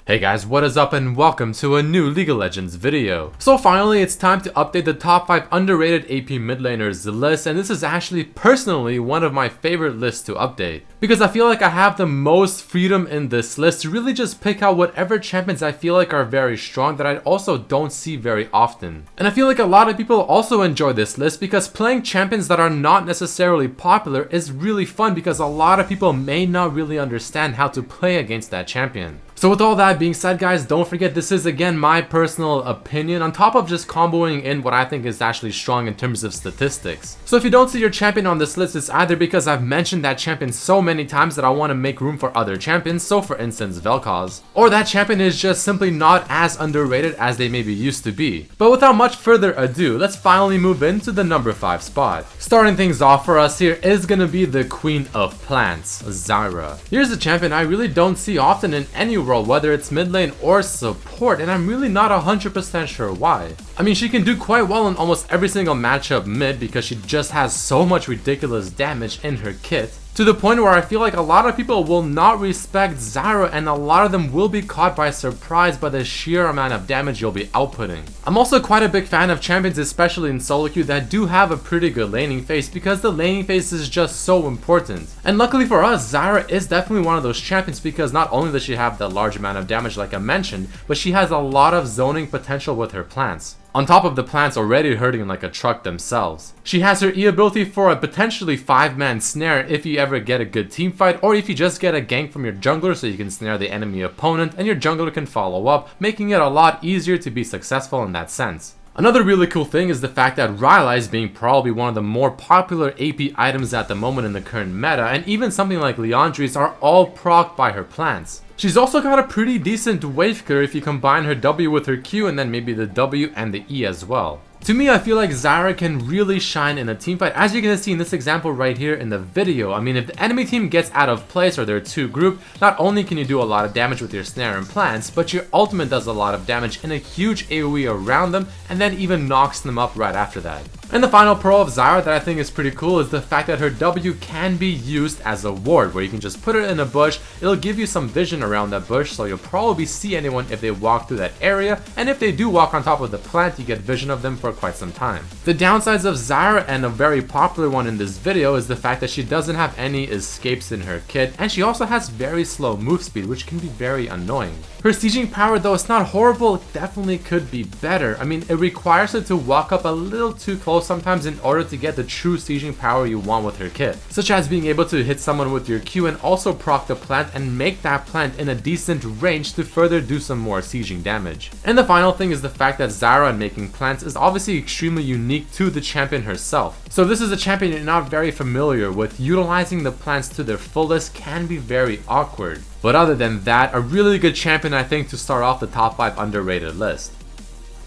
Hey guys, what is up and welcome to a new League of Legends video. So finally it's time to update the top 5 underrated AP mid laners list, and this is actually personally one of my favorite lists to update. Because I feel like I have the most freedom in this list to really just pick out whatever champions I feel like are very strong that I also don't see very often. And I feel like a lot of people also enjoy this list because playing champions that are not necessarily popular is really fun because a lot of people may not really understand how to play against that champion. So with all that being said guys, don't forget this is again my personal opinion on top of just comboing in what I think is actually strong in terms of statistics. So if you don't see your champion on this list, it's either because I've mentioned that champion so many times that I want to make room for other champions, so for instance Vel'Koz, or that champion is just simply not as underrated as they maybe used to be. But without much further ado, let's finally move into the number 5 spot. Starting things off for us here is gonna be the Queen of Plants, Zara. Here's a champion I really don't see often in any role, whether it's mid lane or support, and I'm really not 100% sure why. I mean, she can do quite well in almost every single matchup mid because she just has so much ridiculous damage in her kit, to the point where I feel like a lot of people will not respect Zara and a lot of them will be caught by surprise by the sheer amount of damage you'll be outputting. I'm also quite a big fan of champions, especially in solo queue, that do have a pretty good laning phase because the laning phase is just so important. And luckily for us, Zara is definitely one of those champions because not only does she have the large amount of damage like I mentioned, but she has a lot of zoning potential with her plants, on top of the plants already hurting like a truck themselves. She has her E ability for a potentially 5-man snare if you ever get a good team fight, or if you just get a gank from your jungler so you can snare the enemy opponent and your jungler can follow up, making it a lot easier to be successful in that sense. Another really cool thing is the fact that Rylai's being probably one of the more popular AP items at the moment in the current meta, and even something like Liandry's are all procced by her plants. She's also got a pretty decent wave clear if you combine her W with her Q and then maybe the W and the E as well. To me, I feel like Zara can really shine in a teamfight, as you're gonna see in this example right here in the video. I mean, if the enemy team gets out of place or they're too grouped, not only can you do a lot of damage with your snare and plants, but your ultimate does a lot of damage in a huge AoE around them and then even knocks them up right after that. And the final pro of Zara that I think is pretty cool is the fact that her W can be used as a ward, where you can just put it in a bush, it'll give you some vision around that bush, so you'll probably see anyone if they walk through that area, and if they do walk on top of the plant, you get vision of them for quite some time. The downsides of Zara, and a very popular one in this video, is the fact that she doesn't have any escapes in her kit, and she also has very slow move speed, which can be very annoying. Her sieging power, though it's not horrible, it definitely could be better. I mean, it requires her to walk up a little too close sometimes in order to get the true sieging power you want with her kit, such as being able to hit someone with your Q and also proc the plant and make that plant in a decent range to further do some more sieging damage. And the final thing is the fact that Zara in making plants is obviously extremely unique to the champion herself. So if this is a champion you're not very familiar with, utilizing the plants to their fullest can be very awkward. But other than that, a really good champion I think to start off the top 5 underrated list.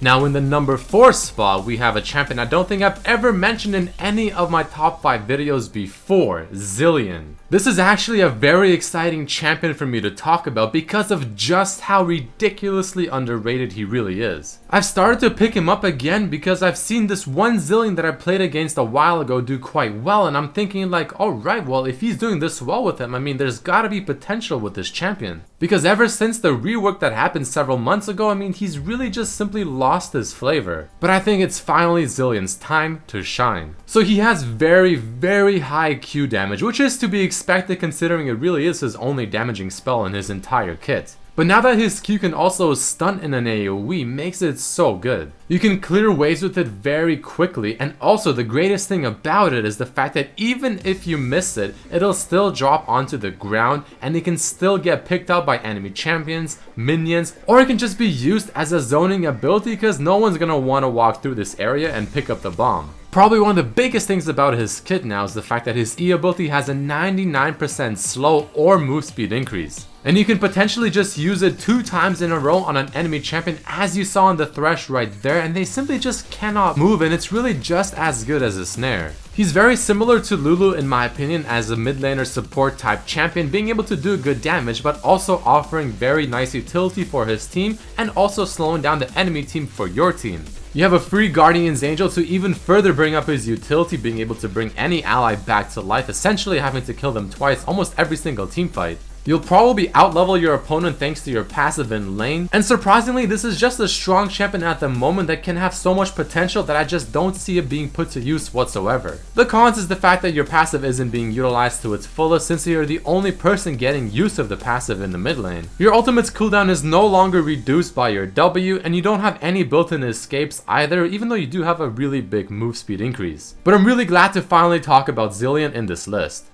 Now in the number 4 spot, we have a champion I don't think I've ever mentioned in any of my top 5 videos before, Zilean. This is actually a very exciting champion for me to talk about because of just how ridiculously underrated he really is. I've started to pick him up again because I've seen this one Zilean that I played against a while ago do quite well, and I'm thinking like, alright, well if he's doing this well with him, I mean there's gotta be potential with this champion. Because ever since the rework that happened several months ago, I mean he's really just simply lost his flavor. But I think it's finally Zilean's time to shine. So he has very, very high Q damage, which is to be expected considering it really is his only damaging spell in his entire kit. But now that his Q can also stun in an AoE makes it so good. You can clear waves with it very quickly, and also the greatest thing about it is the fact that even if you miss it, it'll still drop onto the ground and it can still get picked up by enemy champions, minions, or it can just be used as a zoning ability because no one's gonna want to walk through this area and pick up the bomb. Probably one of the biggest things about his kit now is the fact that his E ability has a 99% slow or move speed increase. And you can potentially just use it 2 times in a row on an enemy champion, as you saw in the Thresh right there, and they simply just cannot move, and it's really just as good as a snare. He's very similar to Lulu in my opinion as a mid laner support type champion, being able to do good damage but also offering very nice utility for his team and also slowing down the enemy team for your team. You have a free Guardian's Angel to even further bring up his utility, being able to bring any ally back to life, essentially having to kill them twice almost every single team fight. You'll probably outlevel your opponent thanks to your passive in lane, and surprisingly this is just a strong champion at the moment that can have so much potential that I just don't see it being put to use whatsoever. The cons is the fact that your passive isn't being utilized to its fullest since you're the only person getting use of the passive in the mid lane. Your ultimate's cooldown is no longer reduced by your W, and you don't have any built-in escapes either, even though you do have a really big move speed increase. But I'm really glad to finally talk about Zilean in this list.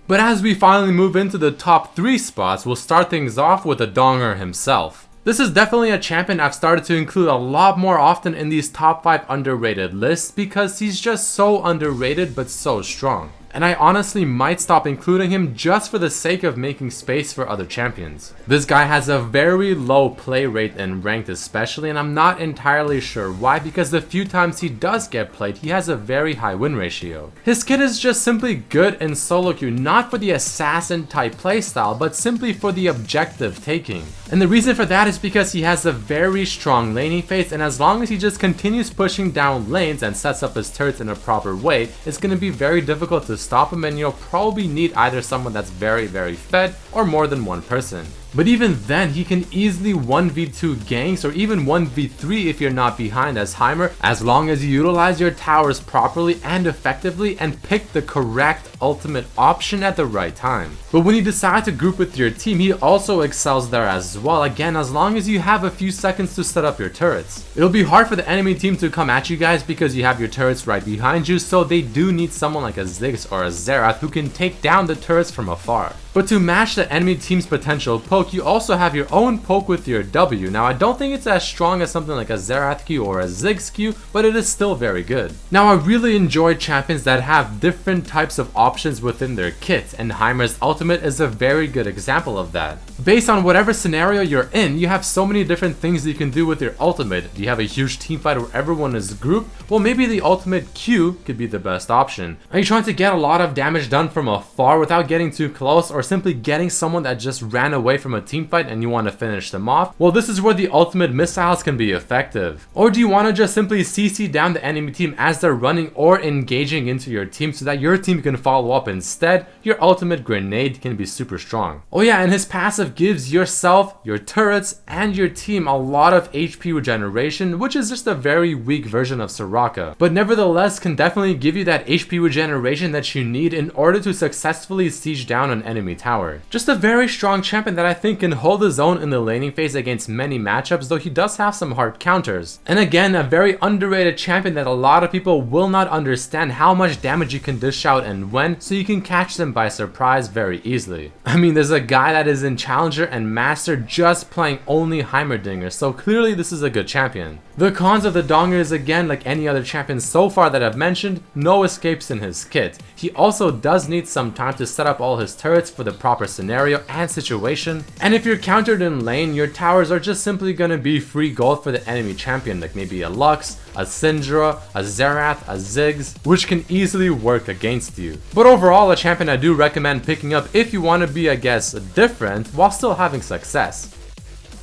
But as we finally move into the top 3 spots, we'll start things off with the Donger himself. This is definitely a champion I've started to include a lot more often in these top 5 underrated lists because he's just so underrated but so strong. And I honestly might stop including him just for the sake of making space for other champions. This guy has a very low play rate in ranked especially, and I'm not entirely sure why, because the few times he does get played, he has a very high win ratio. His kit is just simply good in solo queue, not for the assassin type playstyle, but simply for the objective taking. And the reason for that is because he has a very strong laning phase, and as long as he just continues pushing down lanes and sets up his turrets in a proper way, it's going to be very difficult to stop him, and you'll probably need either someone that's very fed or more than one person. But even then, he can easily 1v2 ganks or even 1v3 if you're not behind as Heimer, as long as you utilize your towers properly and effectively and pick the correct ultimate option at the right time. But when you decide to group with your team, he also excels there as well, again as long as you have a few seconds to set up your turrets. It'll be hard for the enemy team to come at you guys because you have your turrets right behind you, so they do need someone like a Ziggs or a Zara who can take down the turrets from afar. But to match the enemy team's potential poke, you also have your own poke with your W. Now I don't think it's as strong as something like a Zerath Q or a Ziggs Q, but it is still very good. Now I really enjoy champions that have different types of options within their kit, and Heimer's ultimate is a very good example of that. Based on whatever scenario you're in, you have so many different things you can do with your ultimate. Do you have a huge teamfight where everyone is grouped? Well, maybe the ultimate Q could be the best option. Are you trying to get a lot of damage done from afar without getting too close, or simply getting someone that just ran away from a teamfight and you want to finish them off? Well, this is where the ultimate missiles can be effective. Or do you want to just simply CC down the enemy team as they're running or engaging into your team so that your team can follow up instead? Your ultimate grenade can be super strong. Oh yeah, and his passive gives yourself, your turrets, and your team a lot of HP regeneration, which is just a very weak version of Soraka, but nevertheless can definitely give you that HP regeneration that you need in order to successfully siege down an enemy tower. Just a very strong champion that I think can hold his own in the laning phase against many matchups, though he does have some hard counters. And again, a very underrated champion that a lot of people will not understand how much damage you can dish out and when, so you can catch them by surprise very easily. I mean, there's a guy that is in Challenger and Master just playing only Heimerdinger, so clearly this is a good champion. The cons of the Donger is again like any other champion so far that I've mentioned, no escapes in his kit. He also does need some time to set up all his turrets for the proper scenario and situation, and if you're countered in lane, your towers are just simply gonna be free gold for the enemy champion, like maybe a Lux, a Syndra, a Zerath, a Ziggs, which can easily work against you. But overall, a champion I do recommend picking up if you want to be, I guess, different while still having success.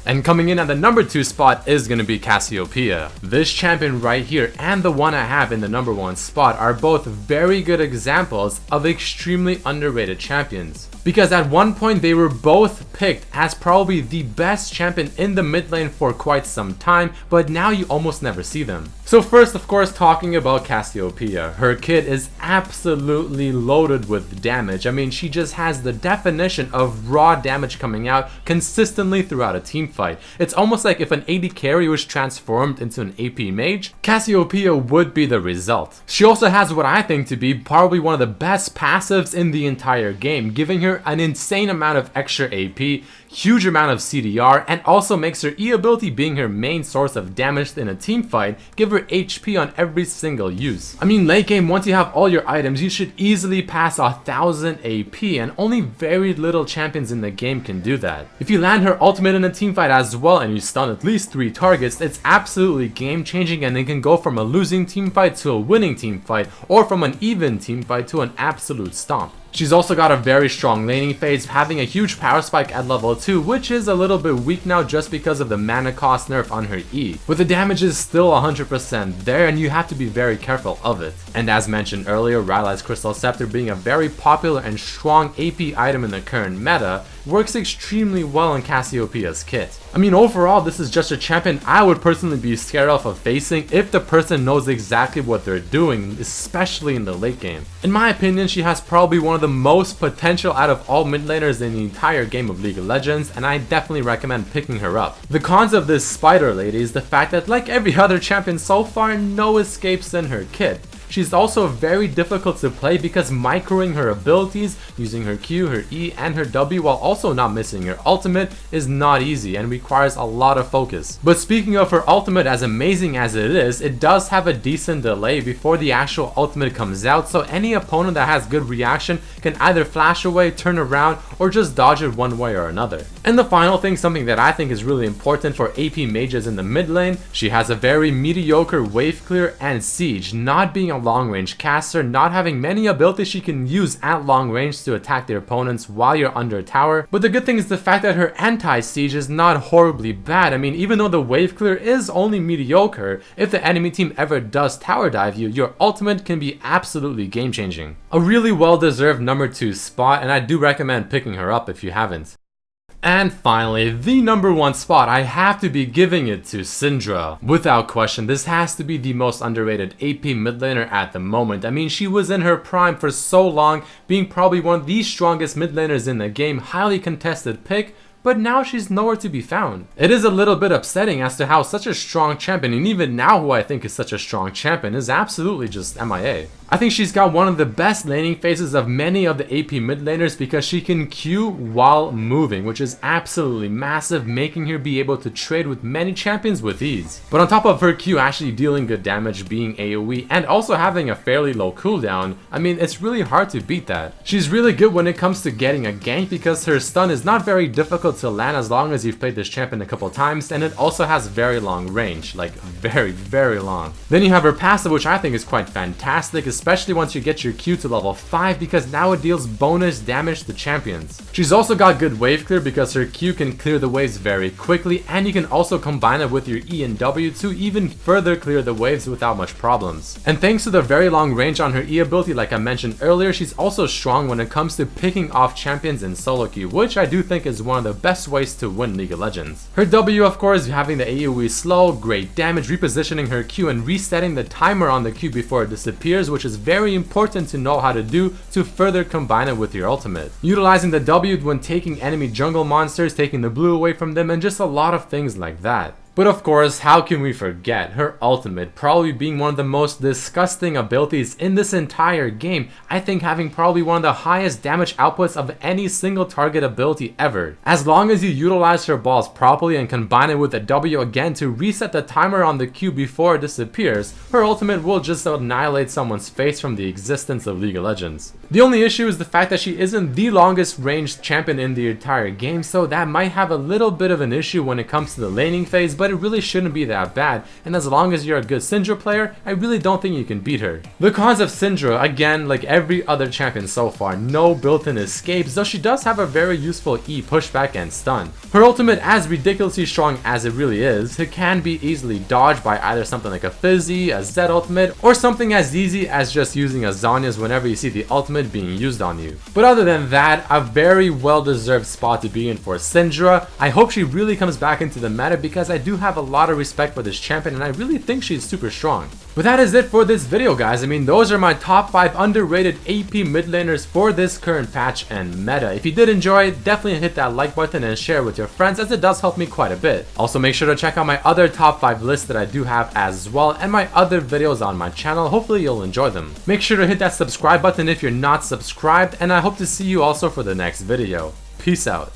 And coming in at the number 2 spot is going to be Cassiopeia. This champion right here and the one I have in the number 1 spot are both very good examples of extremely underrated champions. Because at one point they were both picked as probably the best champion in the mid lane for quite some time, but now you almost never see them. So first, of course, talking about Cassiopeia. Her kit is absolutely loaded with damage. I mean, she just has the definition of raw damage coming out consistently throughout a team fight. It's almost like if an AD carry was transformed into an AP mage, Cassiopeia would be the result. She also has what I think to be probably one of the best passives in the entire game, giving her an insane amount of extra AP, huge amount of CDR, and also makes her E ability, being her main source of damage in a team fight, give her HP on every single use. I mean, late game, once you have all your items, you should easily pass 1000 AP, and only very little champions in the game can do that. If you land her ultimate in a team fight as well and you stun at least 3 targets, it's absolutely game changing, and it can go from a losing team fight to a winning team fight, or from an even team fight to an absolute stomp. She's also got a very strong laning phase, having a huge power spike at level 2, which is a little bit weak now just because of the mana cost nerf on her E. But the damage is still 100% there, and you have to be very careful of it. And as mentioned earlier, Rylai's Crystal Scepter being a very popular and strong AP item in the current meta, works extremely well in Cassiopeia's kit. I mean, overall, this is just a champion I would personally be scared of facing if the person knows exactly what they're doing, especially in the late game. In my opinion, she has probably one of the most potential out of all mid laners in the entire game of League of Legends, and I definitely recommend picking her up. The cons of this spider lady is the fact that, like every other champion so far, no escapes in her kit. She's also very difficult to play because microing her abilities, using her Q, her E, and her W while also not missing her ultimate is not easy and requires a lot of focus. But speaking of her ultimate, as amazing as it is, it does have a decent delay before the actual ultimate comes out, so any opponent that has good reaction can either flash away, turn around, or just dodge it one way or another. And the final thing, something that I think is really important for AP mages in the mid lane, she has a very mediocre wave clear and siege, not being a long range caster, not having many abilities she can use at long range to attack their opponents while you're under a tower. But the good thing is the fact that her anti-siege is not horribly bad. I mean, even though the wave clear is only mediocre, if the enemy team ever does tower dive you, your ultimate can be absolutely game changing. A really well deserved number 2 spot, and I do recommend picking her up if you haven't. And finally, the number 1 spot, I have to be giving it to Syndra. Without question, this has to be the most underrated AP mid laner at the moment. I mean, she was in her prime for so long, being probably one of the strongest mid laners in the game, highly contested pick, but now she's nowhere to be found. It is a little bit upsetting as to how such a strong champion, and even now who I think is such a strong champion, is absolutely just MIA. I think she's got one of the best laning phases of many of the AP mid laners because she can Q while moving, which is absolutely massive, making her be able to trade with many champions with ease. But on top of her Q actually dealing good damage, being AoE, and also having a fairly low cooldown, I mean, it's really hard to beat that. She's really good when it comes to getting a gank because her stun is not very difficult to land as long as you've played this champion a couple times, and it also has very long range, like very long. Then you have her passive, which I think is quite fantastic, especially once you get your Q to level 5 because now it deals bonus damage to champions. She's also got good wave clear because her Q can clear the waves very quickly, and you can also combine it with your E and W to even further clear the waves without much problems. And thanks to the very long range on her E ability, like I mentioned earlier, she's also strong when it comes to picking off champions in solo queue, which I do think is one of the best ways to win League of Legends. Her W, of course, having the AoE slow, great damage, repositioning her Q and resetting the timer on the Q before it disappears, which is very important to know how to do to further combine it with your ultimate. Utilizing the W when taking enemy jungle monsters, taking the blue away from them, and just a lot of things like that. But of course, how can we forget her ultimate probably being one of the most disgusting abilities in this entire game. I think having probably one of the highest damage outputs of any single target ability ever. As long as you utilize her balls properly and combine it with a W again to reset the timer on the Q before it disappears, her ultimate will just annihilate someone's face from the existence of League of Legends. The only issue is the fact that she isn't the longest ranged champion in the entire game, so that might have a little bit of an issue when it comes to the laning phase, but it really shouldn't be that bad, and as long as you're a good Syndra player, I really don't think you can beat her. The cons of Syndra, again, like every other champion so far, no built-in escapes, though she does have a very useful E pushback and stun. Her ultimate, as ridiculously strong as it really is, it can be easily dodged by either something like a Fizzy, a Z ultimate, or something as easy as just using a Zhonya's whenever you see the ultimate being used on you. But other than that, a very well-deserved spot to be in for Syndra. I hope she really comes back into the meta because I do have a lot of respect for this champion and I really think she's super strong. But that is it for this video, guys. I mean, those are my top 5 underrated AP mid laners for this current patch and meta. If you did enjoy, definitely hit that like button and share with your friends as it does help me quite a bit. Also, make sure to check out my other top 5 lists that I do have as well and my other videos on my channel. Hopefully you'll enjoy them. Make sure to hit that subscribe button if you're not subscribed, and I hope to see you also for the next video. Peace out.